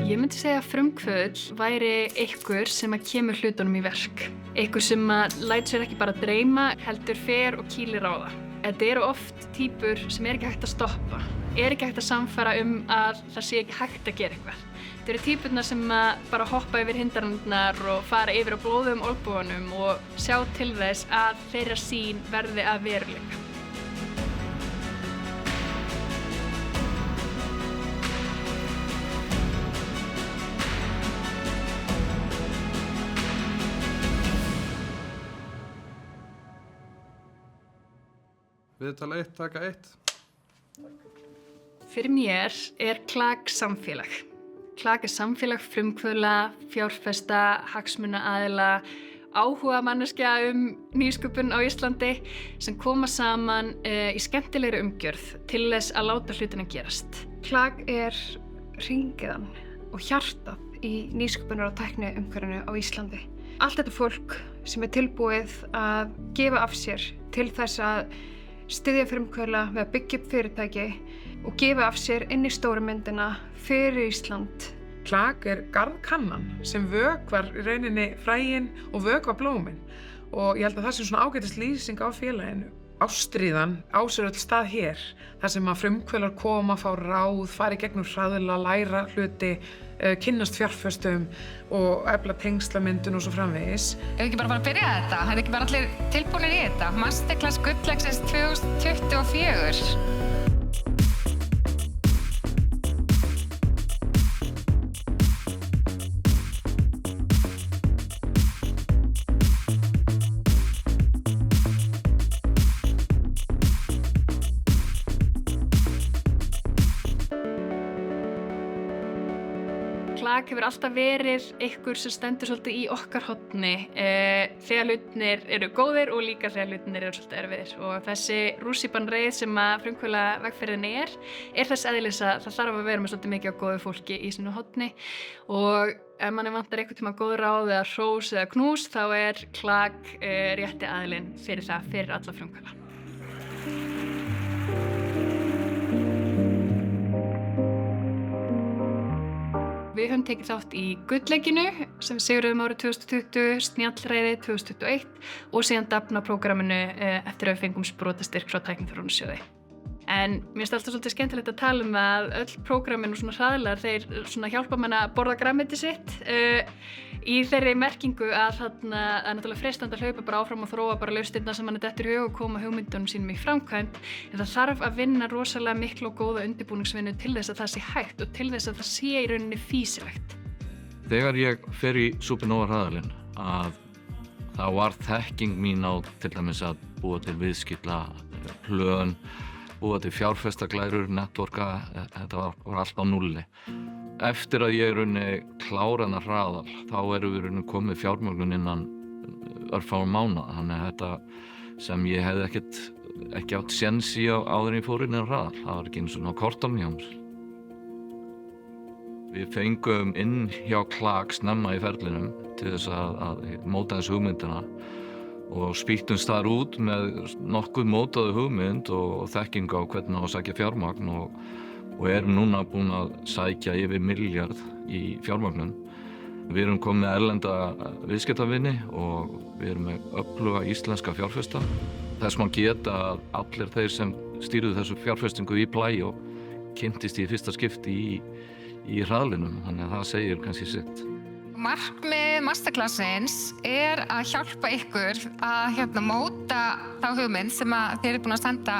Ég myndi segja að frumkvöðull væri einhver sem að kemur hlutunum í verk. Einhver sem að lætur sér ekki bara dreyma, heldur fer og kýlir á það. Þetta eru oft týpur sem ekki hægt að stoppa, ekki hægt að samfara að það sé ekki hægt að gera eitthvað. Þetta eru týpurnar sem að bara hoppa yfir hindranirnar og fara yfir á blóðugum olnbogunum og sjá til þess að þeirra sýn verði að veruleika. Viðtal 1, taka 1. Fyrir mér er KLAK samfélag. KLAK er samfélag frumkvöðla, fjárfesta, hagsmunaaðila, áhuga manneskja nýsköpun á Íslandi sem koma saman í skemmtilegri umgjörð til þess að láta hlutina gerast. KLAK er hringiðan og hjartað í nýsköpunar- og tækniumhverfinu á Íslandi. Allt þetta fólk sem er tilbúið að gefa af sér til þess að styðja frumkvöðla við að byggja upp fyrirtæki og gefa af sér inn í stóru myndina fyrir Ísland. KLAK er garðkannan sem vökvar í rauninni fræin og vökvar blómin og ég held að það sé svona ágætis lýsing á félaginu. Ástríðan á sér öll stað hér, þar sem að frumkvöðlar koma, fá ráð, fara í gegnum hraðla, læra hluti, kynnast fjárfestum og efla tengslamyndun og svo framvegis. Ekki bara að byrja þetta? Ekki bara allir tilbúinir í þetta? Masterclass Gullexis 2024. KLAK hefur alltaf verið einhver sem stendur svolítið í okkar horni þegar hlutirnir eru góðir og líka þegar hlutirnir eru svolítið erfiðir. Og þessi rússíbanareið sem að frumkvöðlavegferðin er þess eðlis að það þarf að vera með svolítið mikið á góðu fólki í sínu horni. Og ef manni vantar einhvern tíma góð ráð eða hrós eða knús þá er KLAK rétti aðilinn fyrir það, fyrir alla frumkvöðla. Við höfum tekið þátt í Gullleikinu sem við sigruðum árið 2020, Snjallræði 2021 og síðan Dafna-prógramminu eftir að við fengum sprotastyrk frá Tækniþróunarsjóði. En mér finnst alltaf svolítið skemmtilegt að tala að öll prógrammin og svona hraðlar, þeir svona hjálpa mann að borða grænmeti sitt í þeirri merkingu að þarna er náttúrulega freistandi að hlaupa bara áfram og þróa bara lausnirnar sem manni dettur í hug og koma hugmyndunum sínum í framkvæmd. En það þarf að vinna rosalega miklu og góða undirbúningsvinnu til þess að það sé hægt og til þess að það sé í rauninni fýsilegt. Þegar ég fer í Supernova hraðalinn þá var þekking mín á til dæmis að búa til viðskipta, plön, búa til fjárfestaglærur, networka, þetta var allt á núlli. Eftir að ég klára þennan hraðal, þá erum við komið fjármögnun innan örfáum mánaða, þannig að þetta sem ég hefði ekki átt séns í áður en ég fór inn í hraðal, það var ekki eins og á kortunum hjá mér. Við fengum inn hjá KLAK snemma í ferlinum til þess að móta þessu hugmyndina og spýttumst þar út með nokkuð mótaðu hugmynd og þekking á hvernig á að sækja fjármagn og erum núna búin að sækja yfir $1 milljarð í fjármagnun. Við erum komið með erlenda viðskiptavini og við erum með öfluga íslenska fjárfesta. Þess má geta að allir þeir sem stýrðu þessu fjárfestingu í Plæjó kynntist í fyrsta skipti í hraðlinum, þannig að það segir kannski sitt. Markmið masterclassins er að hjálpa ykkur að móta þá hugmynd sem þið eru búin að senda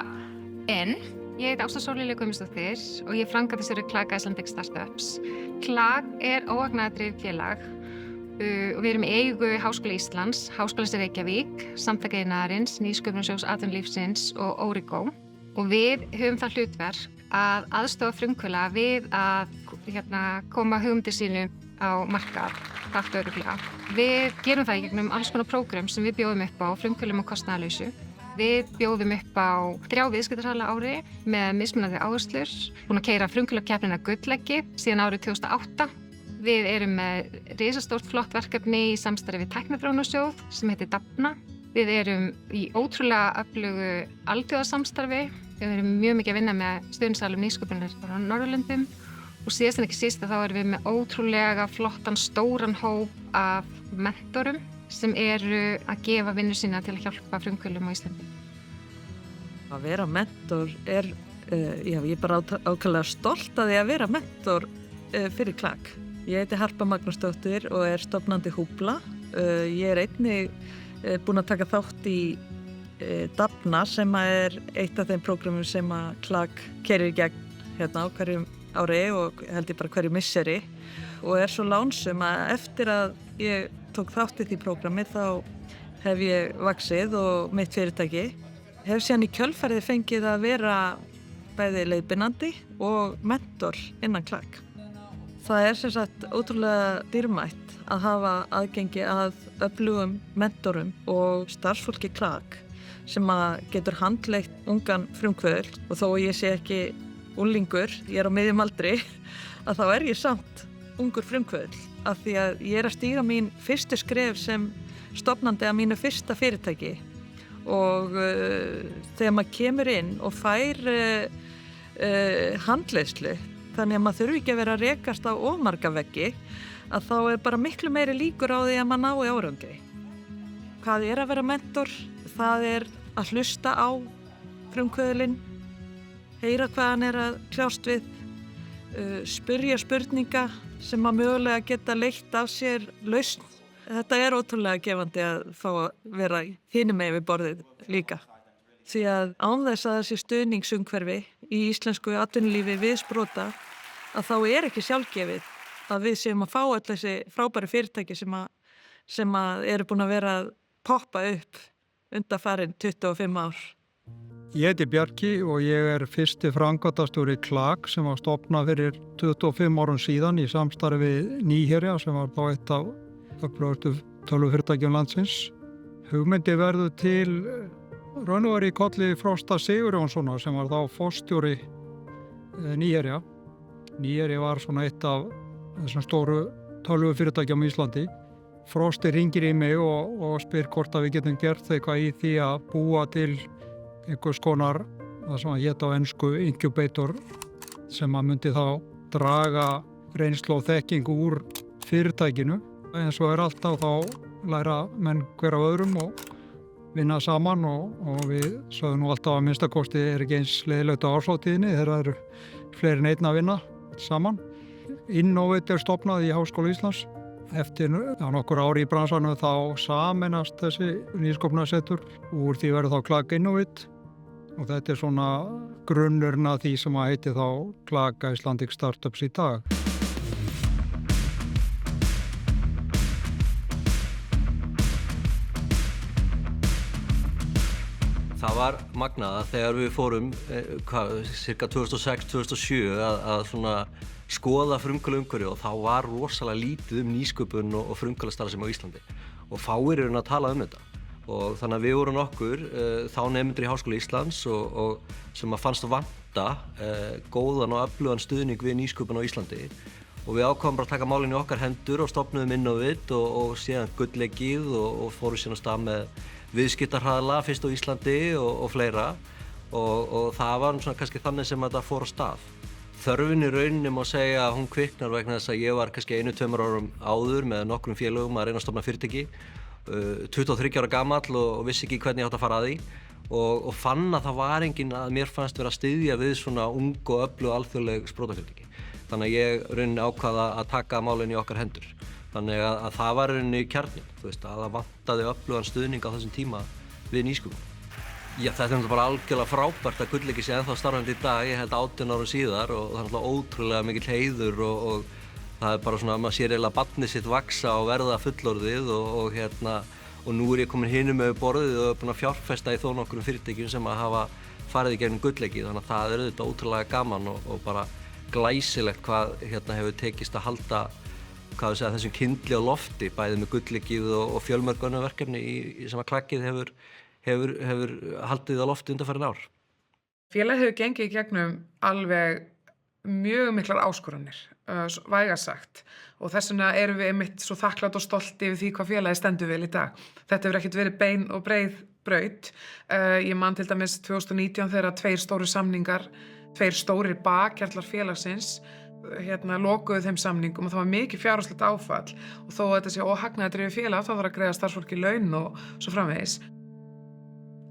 inn. Ég heiti Ásta Sóley Guðmundsdóttir og ég er framkvæmdastjóri KLAK Icelandic Startups. KLAK er óhagnaðardrifið félag og við erum í eigu Háskóla Íslands, Háskólans í Reykjavík, Samtaka iðnaðarins, Nýsköpunarsjóðs atvinnulífsins og Origo. Og við höfum það hlutverk að aðstoða frumkvöðla við að koma hugmyndir sínum á markað, hratt og örugglega. Við gerum það í gegnum alls konar prógram sem við bjóðum upp á frumkvöðlum og kostnaðarlausu. Við bjóðum upp á 3 viðskiptasalar á ári með mismunandi áherslur, búin að keyra frumkvöðlakeppnina Gullleggi síðan árið 2008. Við erum með risastórt flott verkefni í samstarfi við Tækniþróunarsjóð sem heitir Dafna. Við erum í ótrúlega öflugu alþjóðasamstarfi. Við erum mjög mikið að vinna með stuðningsaðilum nýsköpunar á Norðurlöndum Og síðast en ekki síst að þá erum við með ótrúlega flottan stóran hóp af mentorum sem eru að gefa vinnu sína til að hjálpa frumkvöðlum á Íslandi. Að vera mentor ég er bara ákveðlega stolt að því að vera mentor fyrir KLAK. Ég heiti Harpa Magnúsdóttir og er stofnandi Húbla. Ég er einnig búin að taka þátt í Dafna sem er eitt af þeim prógramum sem að KLAK keyrir í gegn hérna á hverjum ári og held ég bara hverju misseri og er svo lánsum að eftir að ég tók þátt í því prógrami þá hef ég vaxið og mitt fyrirtæki. Hef síðan í kjölfarið fengið að vera bæði leiðbeinandi og mentor innan KLAK. Það er sem sagt ótrúlega dýrmætt að hafa aðgengi að öflugum mentorum og starfsfólki KLAK sem að getur handleitt ungan frumkvöðul og þó ég sé ekki unglingur, ég er á miðjum aldri, að þá er ég samt ungur frumkvöðul af því að ég er að stíga mín fyrstu skref sem stofnandi að mínu fyrsta fyrirtæki og þegar maður kemur inn og fær handleiðslu þannig að maður þurfi ekki að vera að rekast á of marga veggi að þá er bara miklu meiri líkur á því að maður nái árangri. Hvað er að vera mentor? Það er að hlusta á frumkvöðulinn, heyra hvað hann er að kljást við, spyrja spurninga sem að mögulega geta leitt af sér lausn. Þetta er ótrúlega gefandi að fá að vera hinum megin við borðið líka. Því að án þess að þessi stuðningsumhverfi í íslensku atvinnulífi við sprota að þá er ekki sjálfgefið að við séum að fá öll þessi frábæru fyrirtæki sem að eru búin að vera að poppa upp undanfarin 25 ár. Ég heiti Bjarki og ég er fyrsti framkvæmdastjóri KLAK sem var stofnað fyrir 25 árum síðan í samstarfi við Nýherja sem var þá eitt af öflugustu tölvufyrirtækjum landsins. Hugmyndi verður til raun og veru í kolli Frosta Sigurjónssonar sem var þá forstjóri Nýherja. Nýherja var svona eitt af þessum stóru tölvufyrirtækjum í Íslandi. Frosti ringir í mig og spyr hvort að við getum gert eitthvað í því að búa til einhvers konar, það sem að héta á ensku incubator, sem að myndi þá draga reynslu og þekkingu úr fyrirtækinu. Eins og er alltaf þá læra menn hver af öðrum og vinna saman og við sögum nú alltaf að minnstakosti er ekki eins leiðilegt á árshátíðinni þegar það eru fleiri en einn að vinna saman. Innovate er stofnað í Háskóla Íslands. Eftir nokkur ári í bransanum þá sameinast þessi nýsköpunarsetur og úr því verður þá KLAK Innovate og þetta er svona grunnurinn að því sem að heiti þá KLAK Icelandic Startups í dag. Það var magnað að þegar við fórum cirka 2006-2007 að svona skoða frumkvöðlaumhverfi og þá var rosalega lítið nýsköpun og frumkvöðlastarfsemi á Íslandi og fáir eru að tala þetta og þannig að við vorum okkur þá nemendur í Háskóla Íslands og sem að fannst vanta góðan og öflugan stuðning við nýsköpun á Íslandi og við ákváðum bara að taka málin í okkar hendur og stofnuðum Innovate og síðan Gullleggið og fórum síðan af stað með viðskiptahraðla fyrst á Íslandi og fleira og það var svona kannski þannig sem þetta fór á stað. Þörfin í rauninni má segja að hún kviknar vegna þess að ég var kannski 1-2 árum áður með nokkrum félögum að reyna að stofna fyrirtæki, 23 ára gamall og vissi ekki hvernig ég átti að fara að því og fann að það var enginn að mér fannst vera að styðja við svona ung og öflug alþjóðleg sprotafyrirtæki. Þannig að ég rauninni ákvaða að taka málin í okkar hendur. Þannig að það var rauninni kjarninn, þú veist, að það vantaði öflugan stuðning á þessum tíma við nýsköpun. Já, þetta er bara algjörlega frábært að Gullleggið sé ennþá starfandi í dag, ég held 18 árum síðar og það er náttúrulega ótrúlega mikill heiður og það er bara svona að maður sér eiginlega barnið sitt vaxa og verða fullorðið og nú er ég komin hinum með borðið og búinn að fjárfesta í þó nokkrum fyrirtækjum sem að hafa farið í gegnum Gullleggið, þannig að það er auðvitað ótrúlega gaman og bara glæsilegt hvað hefur tekist að halda þessum kyndli á lofti, bæði með Gullleggið og fjölmörg önnur verkefni sem að KLAK hefur haldið á lofti undanfarin ár. Félagið hefur gengið í gegnum alveg mjög miklar áskoranir, vægast sagt, og þess vegna erum við einmitt svo þakklátt og stolt yfir því hvað félagið stendur vel í dag. Þetta hefur ekkert verið bein og breið braut. Ég man til dæmis 2019 þegar 2 stórir samningar, 2 stórir bakhjarlar félagsins lokuðu þeim samningum og það var mikið fjárhagslegt áfall og þó að þetta sé óhagnaðardrifið félag þá þarf að greiða starfsfólki laun og svo framvegis.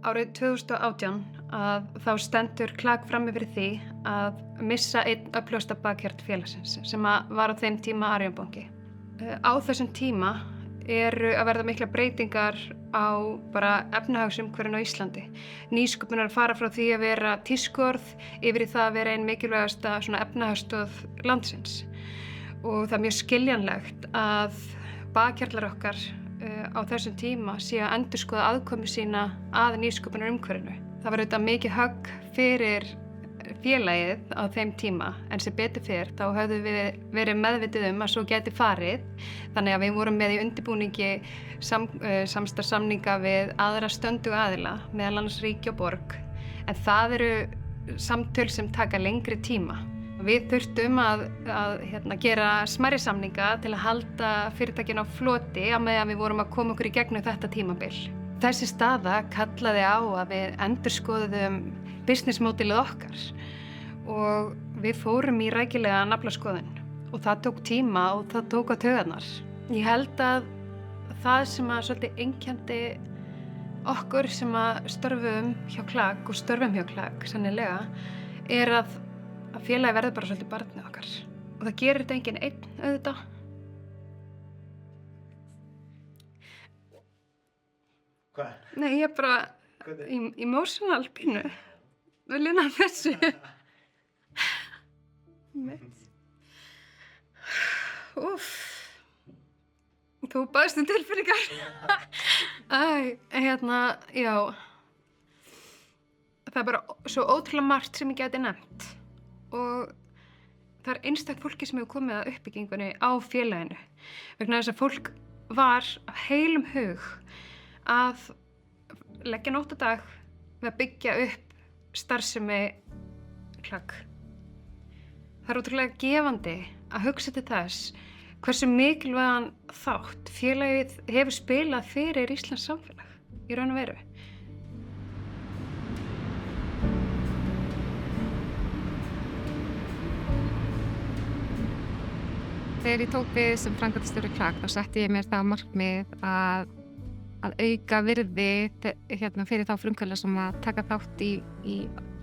Árið 2018 að þá stendur KLAK frammi fyrir því að missa einn öflugasta bakhjarl félagsins sem var á þeim tíma Arion banki. Á þessum tíma eru að verða mikla breytingar á bara efnahagsumhverfinu á Íslandi. Nýsköpunar fara frá því að vera tískuorð yfir í það að vera ein mikilvægasta svona efnahagsstoð landsins. Og það er mjög skiljanlegt að bakhjarlar okkar á þessum tíma sé að endurskoða aðkomu sína að nýsköpunar umhverfinu. Það var auðvitað mikið högg fyrir félagið á þeim tíma en sem betur fyrr þá höfðum við verið meðvituð að svo gæti farið þannig að við vorum með í undirbúningi samstarfssamninga við aðra stönduga aðila meðal annars ríki og borg en það eru samtöl sem taka lengri tíma. Við þurftum að gera smærri samninga til að halda fyrirtækin á floti á meðan við vorum að koma okkur í gegnum þetta tímabil. Þessi staða kallaði á að við endurskoðuðum business modelið okkar og við fórum í rækilega naflaskoðun og það tók tíma og það tók á taugarnar. Ég held að það sem að svolítið einkenndi okkur sem að störfum hjá KLAK og störfum hjá KLAK sannilega er að félagi verður bara svolítið barnið okkar og það gerir þetta enginn einn auðvitað. Hvað? Nei, ég er bara emotional pínu. Við lina þessu. Úff. Þú baðst tilfinningar. Já. Það er bara svo ótrúlega margt sem ég gæti nefnt. Og það er einstakt fólki sem hefur komið að uppbyggingunni á félaginu. Vegna þess að fólk var af heilum hug að leggja nótt og dag við að byggja upp starfsemi KLAK. Það er ótrúlega gefandi að hugsa til þess hversu mikilvægan þátt félagið hefur spilað fyrir Íslands samfélag í raun og veru. Þegar ég tók við sem framkvæmdastjóri KLAK þá setti ég mér það markmið að auka virði fyrir þá frumkvöðla sem að taka þátt í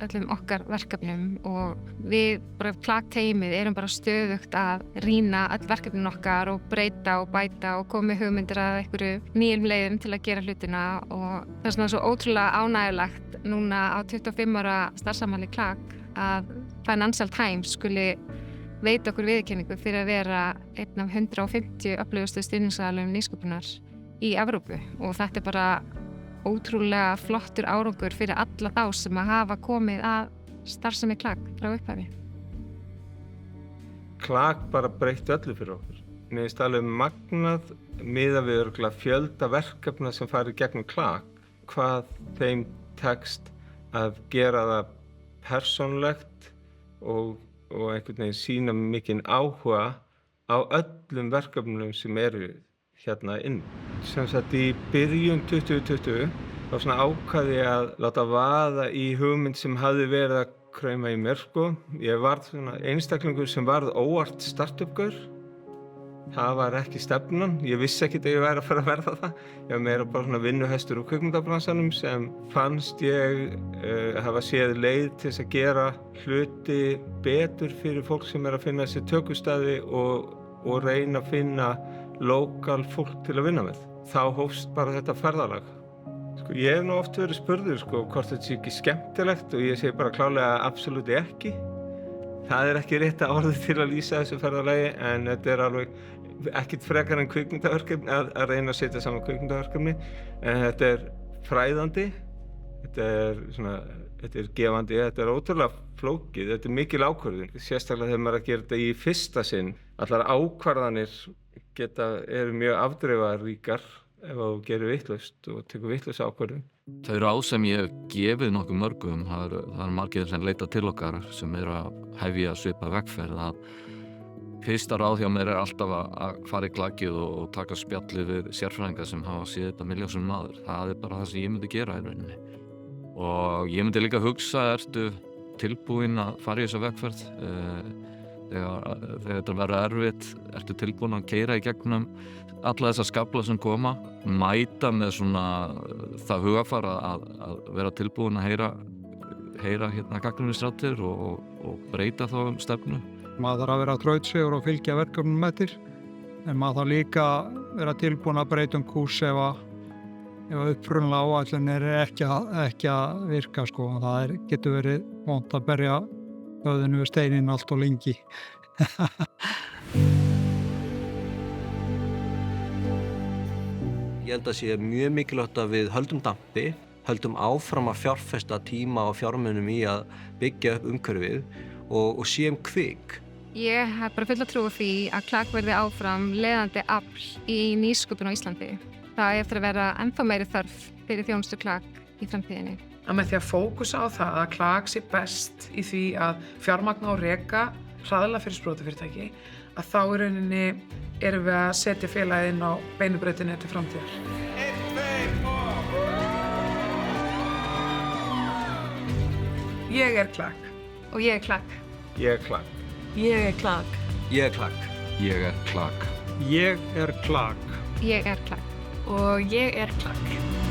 öllum okkar verkefnum og við bara KLAK-teymið erum bara stöðugt að rýna öll verkefnin okkar og breyta og bæta og koma með hugmyndir að einhverju nýjum leiðum til að gera hlutina og það er svona svo ótrúlega ánægjulegt núna á 25 ára starfsafmæli KLAK að Financial Times skuli veita okkur viðurkenningu fyrir að vera einn af 150 öflugustu stuðningsaðilum nýsköpunar í Evrópu og þetta er bara ótrúlega flottur árangur fyrir alla þá sem að hafa komið að starfsemi KLAK frá upphafi. KLAK bara breytti öllu fyrir okkur. Mér finnst alveg magnað miðað við örugglega fjölda verkefna sem fari gegnum KLAK, hvað þeim tekst að gera það persónulegt og einhvern veginn sýna mikinn áhuga á öllum verkefnum sem eru hérna inn. Sem sagt í byrjun 2020 þá svona ákvaði ég að láta vaða í hugmynd sem hafði verið að krauma í mér sko. Ég varð svona einstaklingur sem varð óvart startup-gaur. Það var ekki stefnan. Ég vissi ekkert að ég væri að fara að verða það. Ég var meira bara svona vinnuhestur úr kvikmyndabransanum sem fannst ég hafa séð leið til þess að gera hluti betur fyrir fólk sem er að finna sér tökustæði og reyna að finna lokal fólk til að vinna með. Þá hófst bara þetta ferðalag. Sko, ég hef nú oft verið spurður hvort þetta sé ekki skemmtilegt og ég segi bara klárlega absolutt ekki. Það er ekki rétta orðið til að lýsa þessu ferðalagi en þetta er alveg ekkert frekar en kvikmyndaverkefni að reyna að setja saman kvikmyndaverkefni en þetta er fræðandi, þetta er gefandi, þetta er ótrúlega flókið, þetta er mikil ákvörðun. Sérstaklega þegar maður er að gera þetta í fyrsta sinn. Allar ákvarðanir eru mjög afdrifaríkar ef þú gerir vitlaust og tekur vitlausa ákvörðun. Þau ráð sem ég hef gefið nokkuð mörgum, það er margir sem leita til okkar sem eru að hefja svipa vegferð að fyrsta ráð hjá mér er alltaf að fara í klakið og taka spjallið við sérfræðingar sem hafa séð þetta miljónsum maður. Það er bara það sem ég myndi gera í rauninni. Og ég myndi líka hugsa, ertu tilbúin að fara í þessa vegferð? þegar þetta verður erfitt, ertu tilbúin að keyra í gegnum alla þessa skafla sem koma, mæta með svona það hugafar að vera tilbúin að heyra gagnrýnisraddir og breyta þá um stefnu. Maður þarf að vera þrautsegur og fylgja verkefnum eftir, en maður þarf líka að vera tilbúin að breyta um kúrs ef upprunalega áætlun er ekki að virka, sko. Það getur verið vont að berja höfðinu við steinin allt og lengi. Ég held að sé mjög mikilvægt að við höldum dampi, höldum áfram að fjárfesta tíma og fjármunum í að byggja upp umhverfið og séum kvik. Ég hef bara fulla trú á því að klak verði áfram leiðandi afl í nýsköpun á Íslandi. Það eftir að vera ennþá meiri þörf fyrir þjónustu klak í framtíðinni. Að með því að fókusa á það að klak sé best í því að fjármagna og reka hraðlega fyrir sprotafyrirtæki, að þá í rauninni erum við að setja félagið inn á beinubrautinni til framtíðar. 1, 2, 3. Ég er klak. Og ég er klak. Ég er klak. Ég er klak. Ég er klak. Ég er klak. Ég er klak. Ég er klak. Og ég er klak.